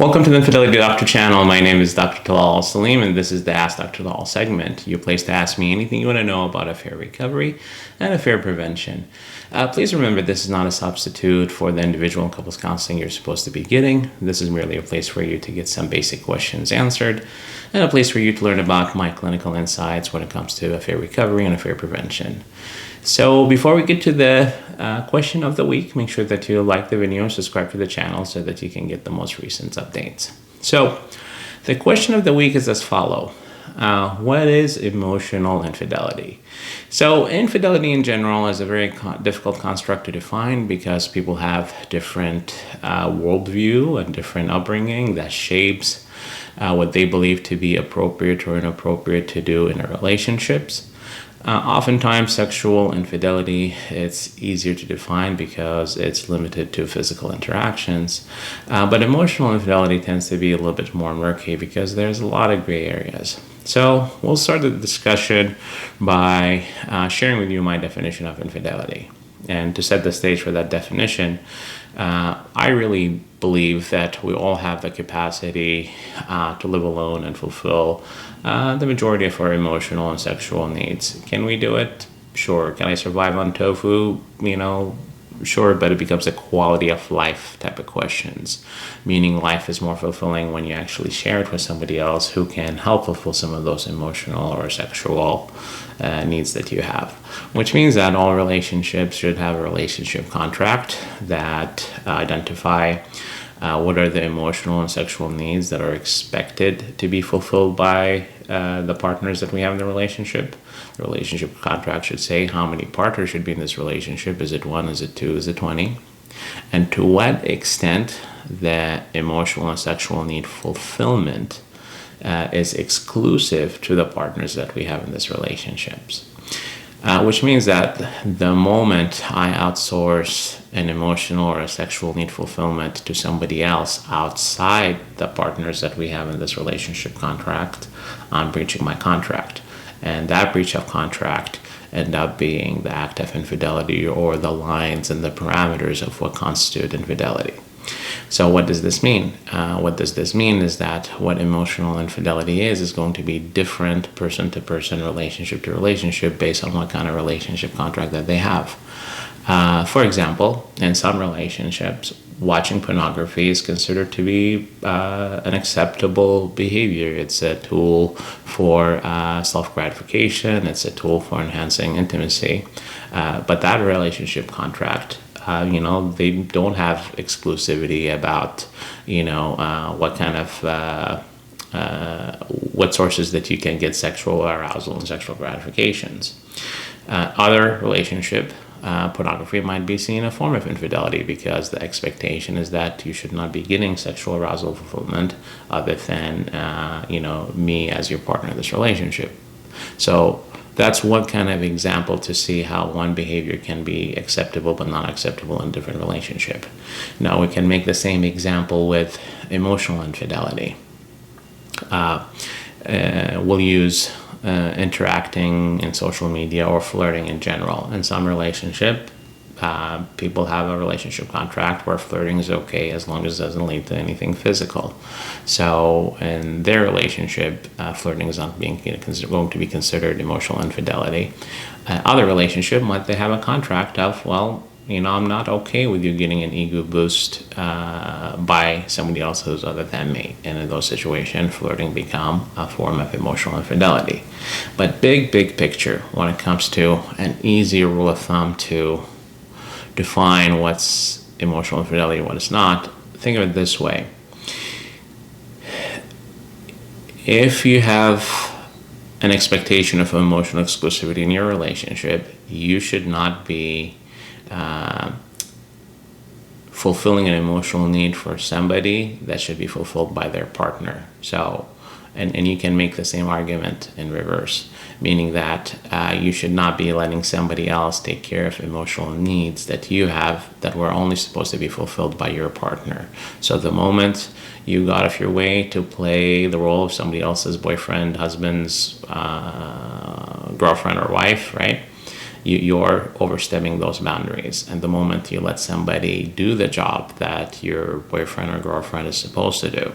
Welcome to the Infidelity Doctor channel. My name is Dr. Talal Salim, and this is the Ask Dr. Talal segment. Your place to ask me anything you want to know about affair recovery and affair prevention. Please remember, this is not a substitute for the individual and couples counseling you're supposed to be getting. This is merely a place for you to get some basic questions answered, and a place for you to learn about my clinical insights when it comes to affair recovery and affair prevention. So before we get to the question of the week, make sure that you like the video and subscribe to the channel so that you can get the most recent updates. So the question of the week is as follows. What is emotional infidelity? So infidelity in general is a very difficult construct to define because people have different worldview and different upbringing that shapes what they believe to be appropriate or inappropriate to do in their relationships. Oftentimes sexual infidelity, it's easier to define because it's limited to physical interactions. But emotional infidelity tends to be a little bit more murky because there's a lot of gray areas. So we'll start the discussion by sharing with you my definition of infidelity. And to set the stage for that definition, I really believe that we all have the capacity to live alone and fulfill the majority of our emotional and sexual needs. Can we do it? Sure. Can I survive on tofu? Sure, but it becomes a quality of life type of questions, meaning life is more fulfilling when you actually share it with somebody else who can help fulfill some of those emotional or sexual needs that you have, which means that all relationships should have a relationship contract that identify what are the emotional and sexual needs that are expected to be fulfilled by the partners that we have in the relationship. The relationship contract should say how many partners should be in this relationship. Is it 1? Is it 2? Is it 20? And to what extent the emotional and sexual need fulfillment is exclusive to the partners that we have in these relationships. Which means that the moment I outsource an emotional or a sexual need fulfillment to somebody else outside the partners that we have in this relationship contract, I'm breaching my contract. And that breach of contract end up being the act of infidelity or the lines and the parameters of what constitute infidelity. So what does this mean? What does this mean is that what emotional infidelity is going to be different person to person, relationship to relationship, based on what kind of relationship contract that they have. For example, in some relationships, watching pornography is considered to be an acceptable behavior. It's a tool for self-gratification. It's a tool for enhancing intimacy. But that relationship contract, they don't have exclusivity about, what kind of, what sources that you can get sexual arousal and sexual gratifications. Other relationship, pornography might be seen a form of infidelity because the expectation is that you should not be getting sexual arousal fulfillment other than, me as your partner in this relationship. So that's one kind of example to see how one behavior can be acceptable but not acceptable in different relationship. Now we can make the same example with emotional infidelity. We'll use interacting in social media or flirting in general. In some relationship, people have a relationship contract where flirting is okay as long as it doesn't lead to anything physical. So in their relationship, flirting is not going to be considered emotional infidelity. Other relationship, might they have a contract of, I'm not okay with you getting an ego boost by somebody else who's other than me. And in those situations, flirting become a form of emotional infidelity. But big picture, when it comes to an easy rule of thumb to define what's emotional infidelity and what it's not, think of it this way. If you have an expectation of emotional exclusivity in your relationship, you should not be fulfilling an emotional need for somebody that should be fulfilled by their partner. So, and you can make the same argument in reverse, meaning that you should not be letting somebody else take care of emotional needs that you have that were only supposed to be fulfilled by your partner. So the moment you got off your way to play the role of somebody else's boyfriend, husband's girlfriend or wife, right? you're overstepping those boundaries. And the moment you let somebody do the job that your boyfriend or girlfriend is supposed to do,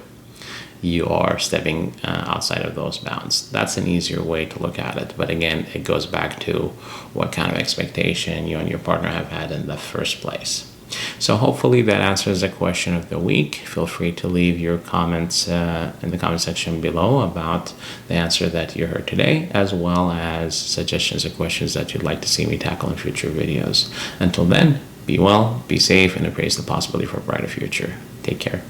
you are stepping outside of those bounds. That's an easier way to look at it. But again, it goes back to what kind of expectation you and your partner have had in the first place. So hopefully that answers the question of the week. Feel free to leave your comments in the comment section below about the answer that you heard today, as well as suggestions or questions that you'd like to see me tackle in future videos. Until then, be well, be safe, and embrace the possibility for a brighter future. Take care.